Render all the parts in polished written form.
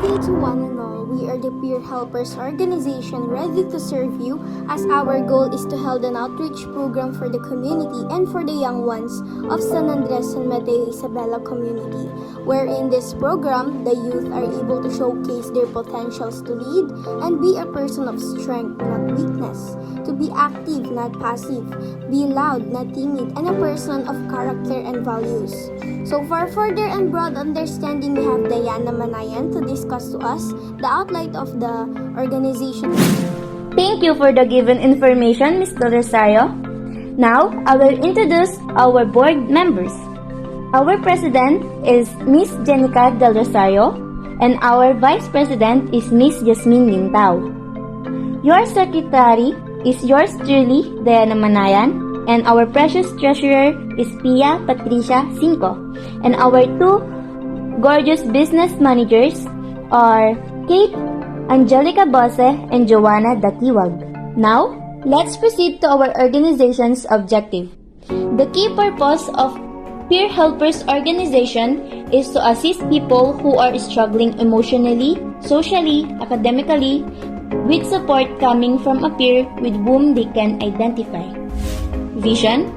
day to one and all. We are the Peer Helpers organization ready to serve you as our goal is to hold an outreach program for the community and for the young ones of San Andres San Mateo Isabela community, where in this program, the youth are able to showcase their potentials to lead and be a person of strength, not weakness, to be active, not passive, be loud, not timid, and a person of character and values. So for further and broad understanding, we have Diana Manayan to discuss to us the outline of the organization. Thank you for the given information, Mr. Rosario. Now, I will introduce our board members. Our president is Miss Jenica Del Rosario, and our vice president is Miss Jasmine Lintao. Your secretary is yours truly, Diana Manayan, and our precious treasurer is Pia Patricia Cinco. And our two gorgeous business managers are Kate Angelica Bose and Joanna Datiwag. Now, let's proceed to our organization's objective. The key purpose of Peer Helpers organization is to assist people who are struggling emotionally, socially, academically, with support coming from a peer with whom they can identify. Vision: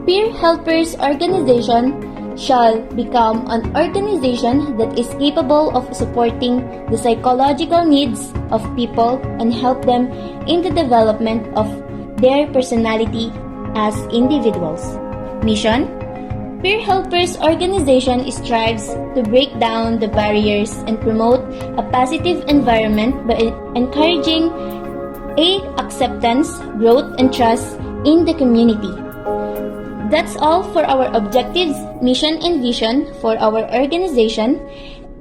Peer Helpers organization shall become an organization that is capable of supporting the psychological needs of people and help them in the development of their personality as individuals. Mission: Peer Helpers organization strives to break down the barriers and promote a positive environment by encouraging acceptance, growth, and trust in the community. That's all for our objectives, mission, and vision for our organization,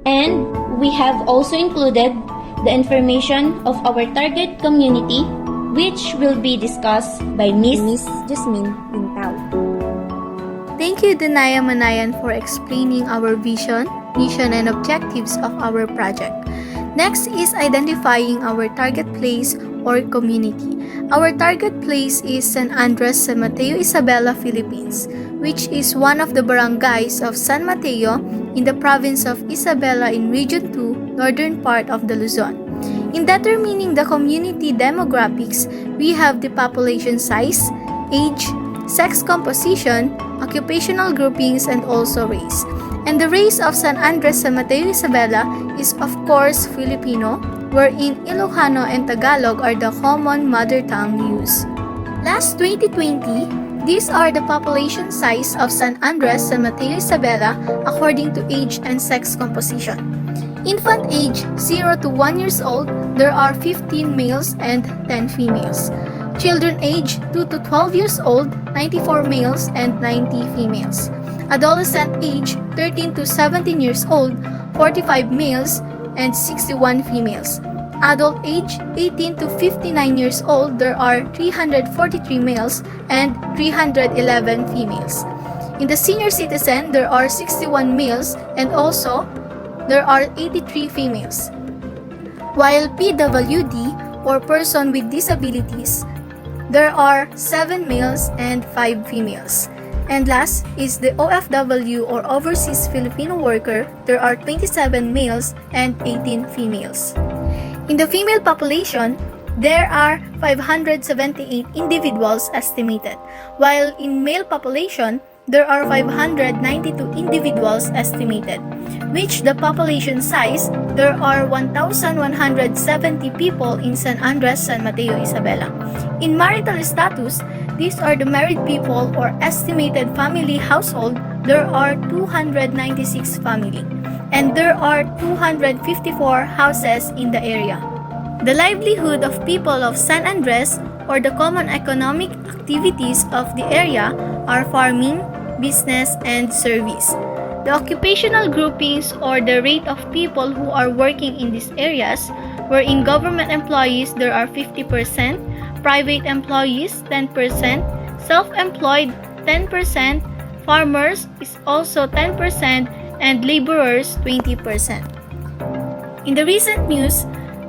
and we have also included the information of our target community, which will be discussed by Miss Jasmine Lintao. Thank you, Danaya Manayan, for explaining our vision, mission, and objectives of our project. Next is identifying our target place or community. Our target place is San Andres San Mateo Isabela, Philippines, which is one of the barangays of San Mateo in the province of Isabela in Region 2, northern part of the Luzon. In determining the community demographics, we have the population size, age, sex composition, occupational groupings, and also race. And the race of San Andres San Mateo Isabela is of course Filipino, wherein Ilocano and Tagalog are the common mother tongue used. Last 2020, these are the population size of San Andres San Mateo Isabela according to age and sex composition. Infant age 0 to 1 years old, there are 15 males and 10 females. Children age 2 to 12 years old, 94 males and 90 females. Adolescent age 13 to 17 years old, 45 males and 61 females. Adult age 18 to 59 years old, there are 343 males and 311 females. In the senior citizen, there are 61 males and also there are 83 females. While PWD or person with disabilities, there are 7 males and 5 females. And last is the OFW or Overseas Filipino Worker, there are 27 males and 18 females. In the female population, there are 578 individuals estimated, while in male population, there are 592 individuals estimated, which the population size, there are 1,170 people in San Andres San Mateo Isabela. In marital status, these are the married people or estimated family household, there are 296 family, and there are 254 houses in the area. The livelihood of people of San Andres or the common economic activities of the area are farming, business, and service. The occupational groupings or the rate of people who are working in these areas, wherein government employees there are 50%, private employees 10%, self-employed 10%, farmers is also 10%, and laborers 20%. In the recent news,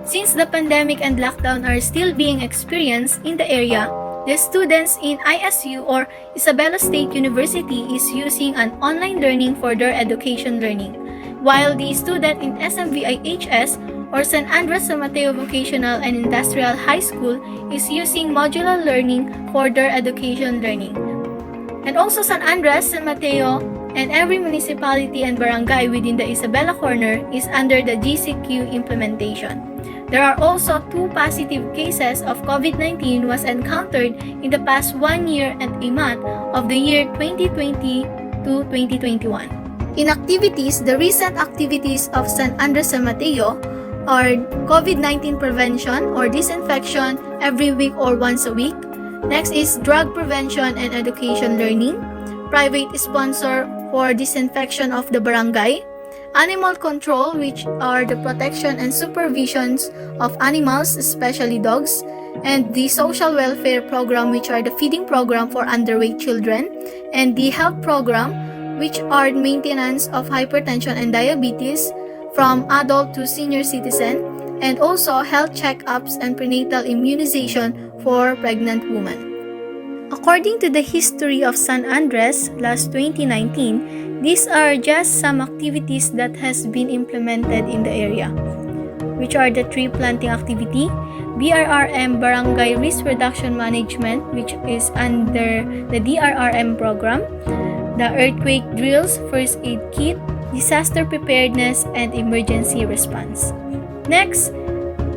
since the pandemic and lockdown are still being experienced in the area, the students in ISU or Isabela State University is using an online learning for their education learning. while the student in SMVIHS or San Andres San Mateo Vocational and Industrial High School is using modular learning for their education learning. And also San Andres, San Mateo, and every municipality and barangay within the Isabela Corner is under the GCQ implementation. There are also 2 positive cases of COVID-19 was encountered in the past 1 year and a month of the year 2020 to 2021. In activities, the recent activities of San Andres San Mateo are COVID-19 prevention or disinfection every week or once a week. Next is drug prevention and education learning, private sponsor for disinfection of the barangay, animal control, which are the protection and supervisions of animals, especially dogs, and the social welfare program, which are the feeding program for underweight children, and the health program, which are maintenance of hypertension and diabetes from adult to senior citizen, and also health checkups and prenatal immunization for pregnant women. According to the history of San Andres last 2019, these are just some activities that has been implemented in the area, which are the tree planting activity, BRRM Barangay Risk Reduction Management, which is under the DRRM program, the earthquake drills, first aid kit, disaster preparedness, and emergency response. Next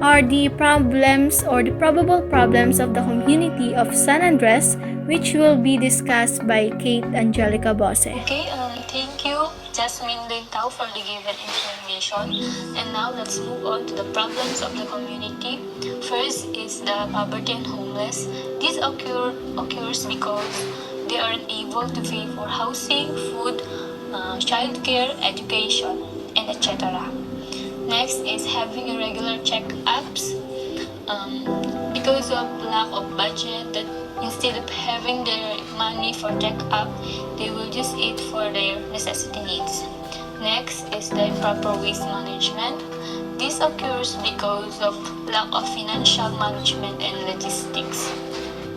are the problems or the probable problems of the community of San Andres, which will be discussed by Kate Angelica Bose. Okay, thank you, Jasmine Lintao, for the given information. And now let's move on to the problems of the community. First is the poverty and homeless. This occurs because they are unable to pay for housing, food, childcare, education, and etc. Next is having irregular checkups because of lack of budget, that instead of having their money for checkup, they will just eat for their necessity needs. Next is the improper waste management. This occurs because of lack of financial management and logistics.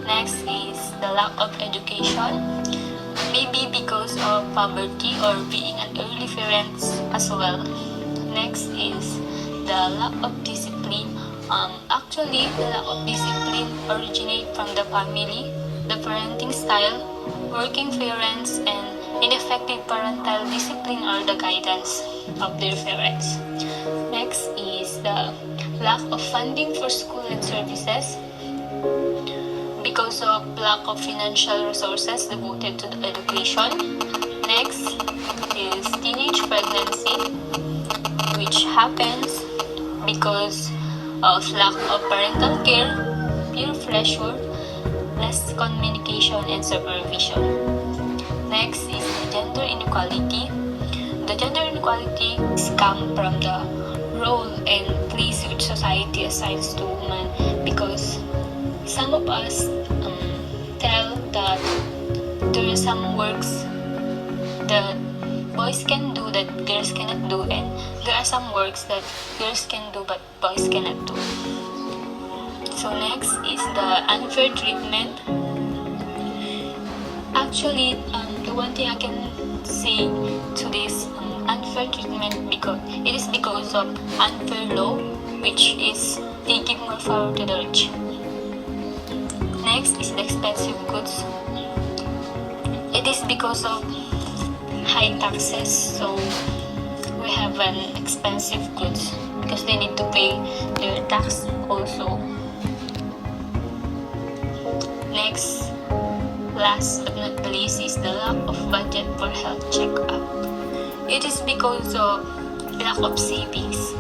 Next is the lack of education, maybe because of poverty or being an early parent as well. Next is the lack of discipline. Actually, the lack of discipline originates from the family, the parenting style, working parents, and ineffective parental discipline or the guidance of their parents. Next is the lack of funding for school and services because of lack of financial resources devoted to the education. Next is teenage pregnancy, which happens because of lack of parental care, peer pressure, less communication and supervision. Next is the gender inequality. The gender inequality comes from the role and place which society assigns to women, because some of us tell that there are some works that boys can do that girls cannot do, and there are some works that girls can do but boys cannot do. So next is the unfair treatment. Actually, the one thing I can say to this unfair treatment, because it is because of unfair law, which is they give more power to the rich. Next is the expensive goods. It is because of high taxes, so we have an expensive goods because they need to pay their tax also. Next, last but not least, is the lack of budget for health checkup. It is because of lack of savings,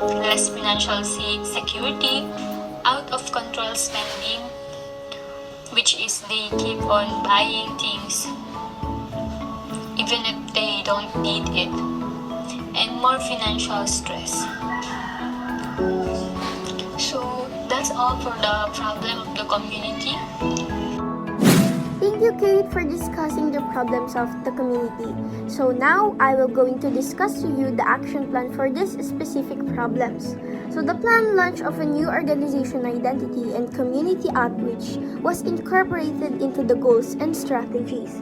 less financial security, out of control spending, which is they keep on buying things even if they don't need it, and more financial stress. So that's all for the problem of the community. Thank educate for discussing the problems of the community. So now I will going to discuss to you the action plan for these specific problems. So the planned launch of a new organization identity and community outreach was incorporated into the goals and strategies.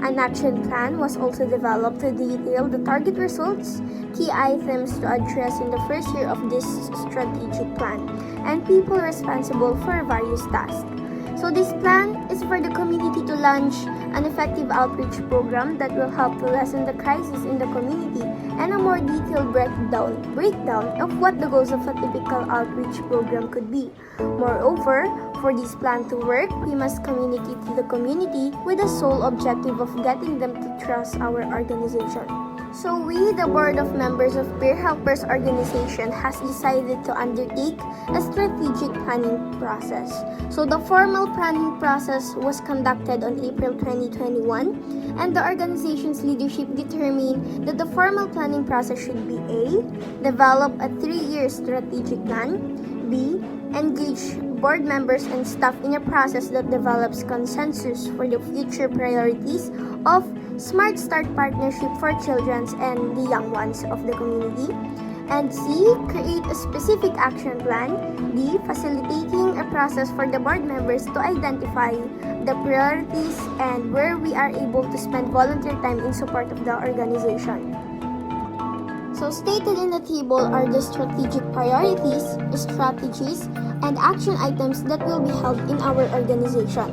An action plan was also developed to detail the target results, key items to address in the first year of this strategic plan, and people responsible for various tasks. So this plan is for the community to launch an effective outreach program that will help to lessen the crisis in the community and a more detailed breakdown of what the goals of a typical outreach program could be. Moreover, for this plan to work, we must communicate to the community with the sole objective of getting them to trust our organization. So we, the Board of Members of Peer Helpers Organization, has decided to undertake a strategic planning process. So the formal planning process was conducted on April 2021, and the organization's leadership determined that the formal planning process should be A. Develop a 3-year strategic plan, B. Engage board members and staff in a process that develops consensus for the future priorities of Smart Start Partnership for children and the young ones of the community. And C. Create a specific action plan. D. Facilitating a process for the board members to identify the priorities and where we are able to spend volunteer time in support of the organization. So stated in the table are the strategic priorities, strategies, and action items that will be held in our organization.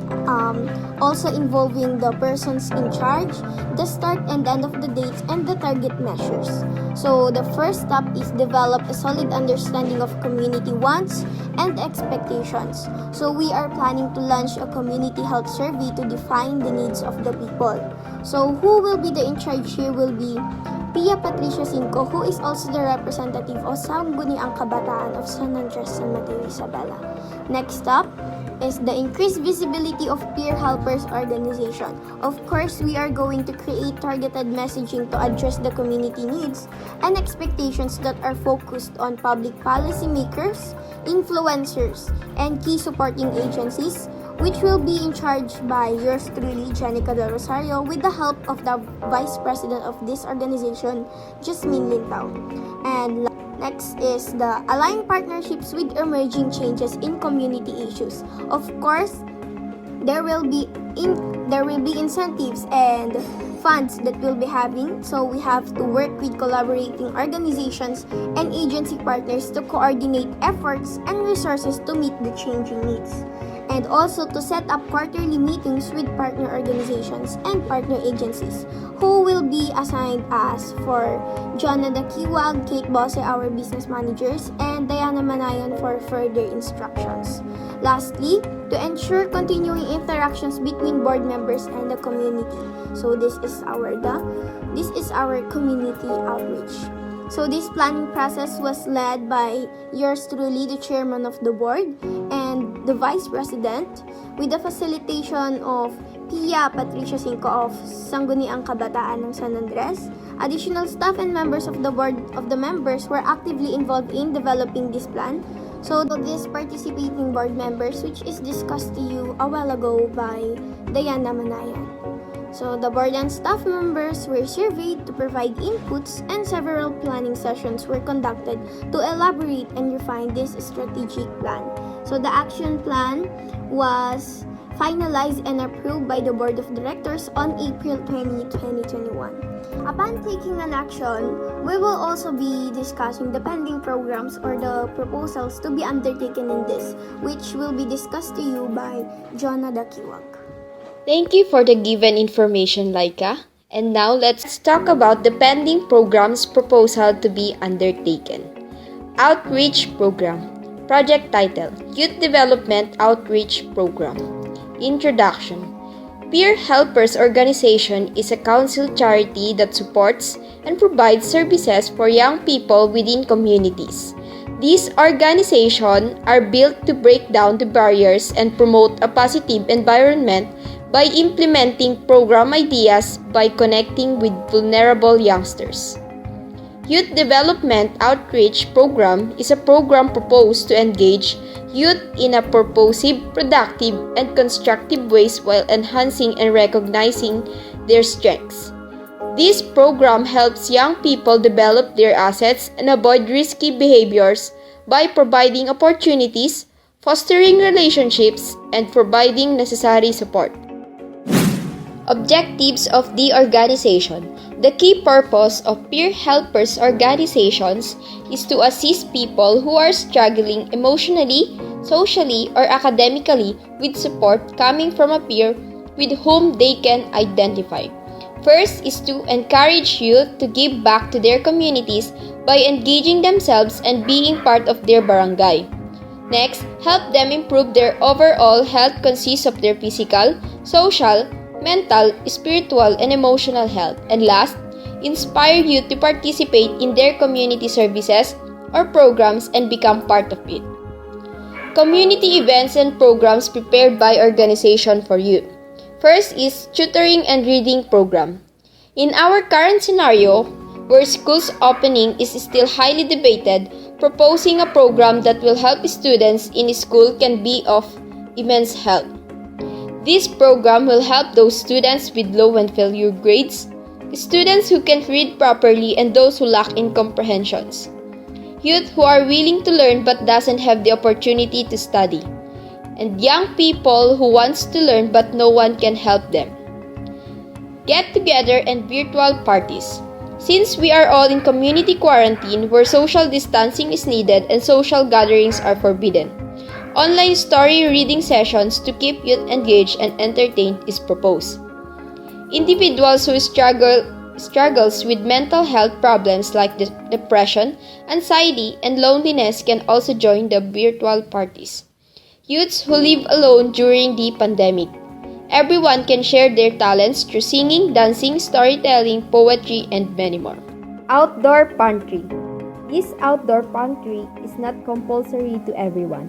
Also involving the persons in charge, the start and end of the dates, and the target measures. So the first step is develop a solid understanding of community wants and expectations. So we are planning to launch a community health survey to define the needs of the people. So who will be the in charge here will be Pia Patricia Cinco, who is also the representative of Sangguniang Kabataan of San Andres San Mateo Isabela. Next up is the increased visibility of Peer Helpers Organization. Of course, we are going to create targeted messaging to address the community needs and expectations that are focused on public policy makers, influencers, and key supporting agencies, which will be in charge by yours truly, Jenica Del Rosario, with the help of the Vice President of this organization, Jasmine Lintao. And next is the align partnerships with emerging changes in community issues. Of course, there will be incentives and funds that we'll be having, so we have to work with collaborating organizations and agency partners to coordinate efforts and resources to meet the changing needs, and also to set up quarterly meetings with partner organizations and partner agencies, who will be assigned as for Jonna Dakiwag, Kate Bose, our business managers, and Diana Manayan for further instructions. Lastly, to ensure continuing interactions between board members and the community. So this is our community outreach. So this planning process was led by yours truly, the chairman of the board, and the vice president, with the facilitation of Pia Patricia Cinco of Sangguniang Kabataan ng San Andres. Additional staff and members of the board of the members were actively involved in developing this plan. So these participating board members, which is discussed to you a while ago by Diana Manayan. So the board and staff members were surveyed to provide inputs, and several planning sessions were conducted to elaborate and refine this strategic plan. So the action plan was finalized and approved by the Board of Directors on April 20, 2021. Upon taking an action, we will also be discussing the pending programs or the proposals to be undertaken in this, which will be discussed to you by Jonna Dakiwag. Thank you for the given information, Laika. And now let's talk about the pending programs proposal to be undertaken. Outreach Program. Project title: Youth Development Outreach Program. Introduction. Peer Helpers Organization is a council charity that supports and provides services for young people within communities. These organizations are built to break down the barriers and promote a positive environment by implementing program ideas by connecting with vulnerable youngsters. Youth Development Outreach Program is a program proposed to engage youth in a purposive, productive, and constructive ways while enhancing and recognizing their strengths. This program helps young people develop their assets and avoid risky behaviors by providing opportunities, fostering relationships, and providing necessary support. Objectives of the organization. The key purpose of peer helpers organizations is to assist people who are struggling emotionally, socially, or academically with support coming from a peer with whom they can identify. First is to encourage youth to give back to their communities by engaging themselves and being part of their barangay. Next, help them improve their overall health consists of their physical, social, mental, spiritual, and emotional health. And last, inspire youth to participate in their community services or programs and become part of it. Community events and programs prepared by organization for youth. First is tutoring and reading program. In our current scenario, where schools opening is still highly debated, proposing a program that will help students in school can be of immense help. This program will help those students with low and failure grades, students who can't read properly, and those who lack in comprehensions. Youth who are willing to learn but doesn't have the opportunity to study. And young people who wants to learn but no one can help them. Get together and virtual parties. Since we are all in community quarantine where social distancing is needed and social gatherings are forbidden, online story reading sessions to keep youth engaged and entertained is proposed. Individuals who struggles with mental health problems like depression, anxiety, and loneliness can also join the virtual parties. Youths who live alone during the pandemic. Everyone can share their talents through singing, dancing, storytelling, poetry, and many more. Outdoor pantry. This outdoor pantry is not compulsory to everyone.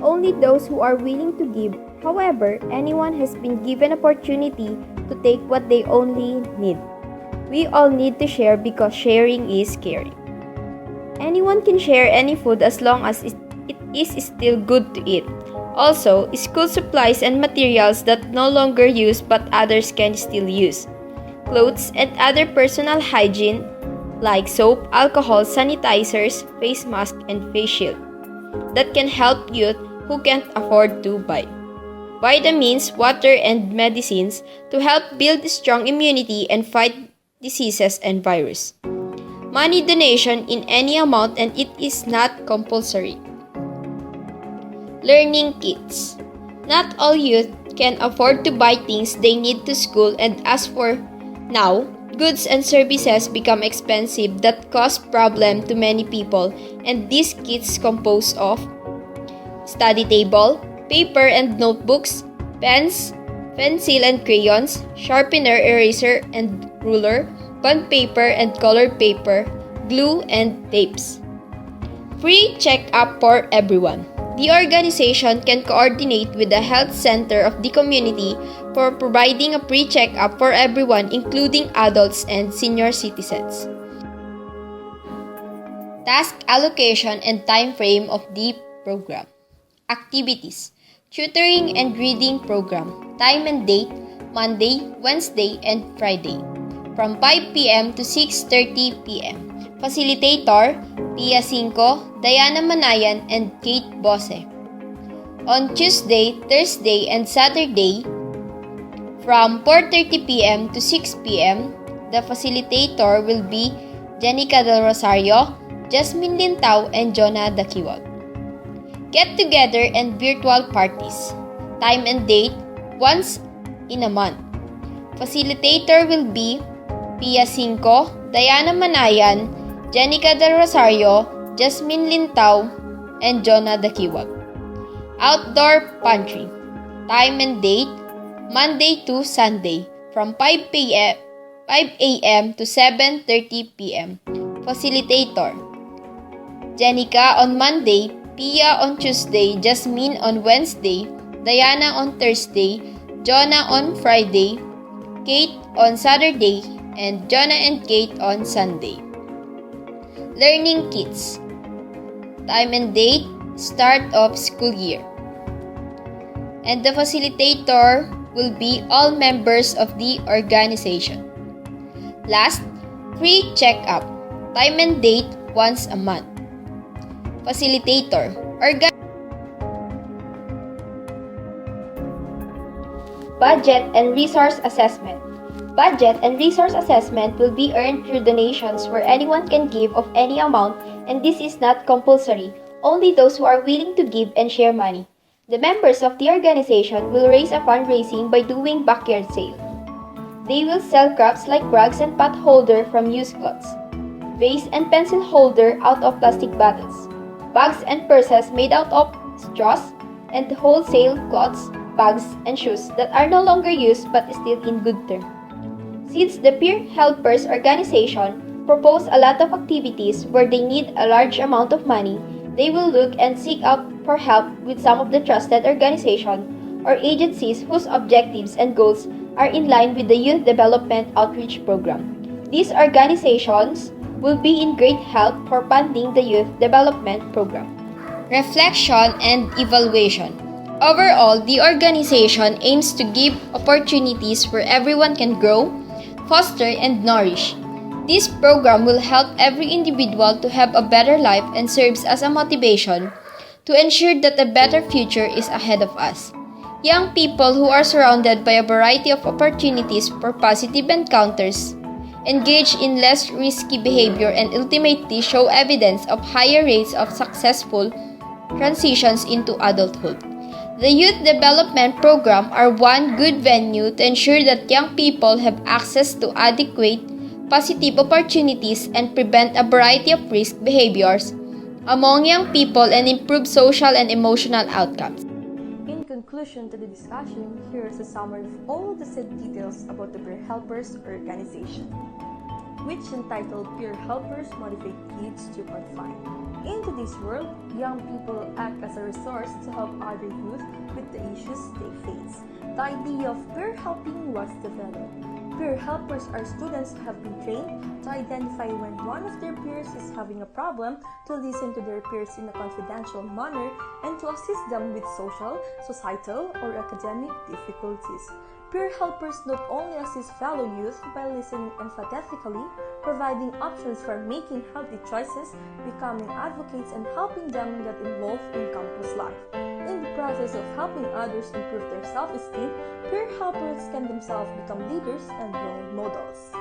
Only those who are willing to give. However, anyone has been given opportunity to take what they only need. We all need to share because sharing is caring. Anyone can share any food as long as it is still good to eat. Also, school supplies and materials that no longer used but others can still use. Clothes and other personal hygiene like soap, alcohol, sanitizers, face mask, and face shield that can help youth who can't afford to buy. Vitamins, water, and medicines to help build strong immunity and fight diseases and virus. Money donation in any amount and it is not compulsory. Learning kits. Not all youth can afford to buy things they need to school, and as for now, goods and services become expensive that cause problem to many people, and these kits compose of study table, paper and notebooks, pens, pencil and crayons, sharpener, eraser and ruler, bond paper and colored paper, glue and tapes. Free check-up for everyone. The organization can coordinate with the health center of the community for providing a free check-up for everyone, including adults and senior citizens. Task allocation and time frame of the program. Activities. Tutoring and reading program. Time and date, Monday, Wednesday, and Friday. From 5 p.m. to 6:30 p.m. Facilitator, Pia Cinco, Diana Manayan, and Kate Bose. On Tuesday, Thursday, and Saturday, from 4:30 p.m. to 6 p.m., the facilitator will be Jenica Del Rosario, Jasmine Lintao, and Jonah Dakiwag. Get together and virtual parties. Time and date, once in a month. Facilitator will be Pia Cinco, Diana Manayan, Jenica Del Rosario, Jasmine Lintao, and Jonah Dakiwag. Outdoor pantry. Time and date, Monday to Sunday, from 5 a.m. to 7:30 p.m. Facilitator, Jenica on Monday, Pia on Tuesday, Jasmine on Wednesday, Diana on Thursday, Jonah on Friday, Kate on Saturday, and Jonah and Kate on Sunday. Learning kits. Time and date, start of school year. And the facilitator will be all members of the organization. Last, free check-up, time and date once a month. Facilitator, Budget and resource assessment. Budget and resource assessment will be earned through donations where anyone can give of any amount, and this is not compulsory, only those who are willing to give and share money. The members of the organization will raise a fundraising by doing backyard sale. They will sell crafts like rugs and pot holder from used clothes, vase and pencil holder out of plastic bottles, bags and purses made out of straws, and wholesale clothes, bags, and shoes that are no longer used but still in good term. Since the Peer Helpers organization propose a lot of activities where they need a large amount of money, they will look and seek out for help with some of the trusted organizations or agencies whose objectives and goals are in line with the Youth Development Outreach Program. These organizations will be in great help for funding the Youth Development Program. reflection, and evaluation. Overall, the organization aims to give opportunities where everyone can grow, foster, and nourish. This program will help every individual to have a better life and serves as a motivation to ensure that a better future is ahead of us. Young people who are surrounded by a variety of opportunities for positive encounters engage in less risky behavior and ultimately show evidence of higher rates of successful transitions into adulthood. The Youth Development Program are one good venue to ensure that young people have access to adequate positive opportunities and prevent a variety of risk behaviors among young people and improve social and emotional outcomes. In conclusion to the discussion, here is a summary of all the said details about the Peer Helpers organization, which entitled Peer Helpers Motivate Kids to Confide. In today's world, young people act as a resource to help other youth with the issues they face. The idea of peer helping was developed. Peer helpers are students who have been trained to identify when one of their peers is having a problem, to listen to their peers in a confidential manner, and to assist them with social, societal, or academic difficulties. Peer helpers not only assist fellow youth by listening empathetically, providing options for making healthy choices, becoming advocates, and helping them get involved in campus life. In the process of helping others improve their self-esteem, peer helpers can themselves become leaders and role models.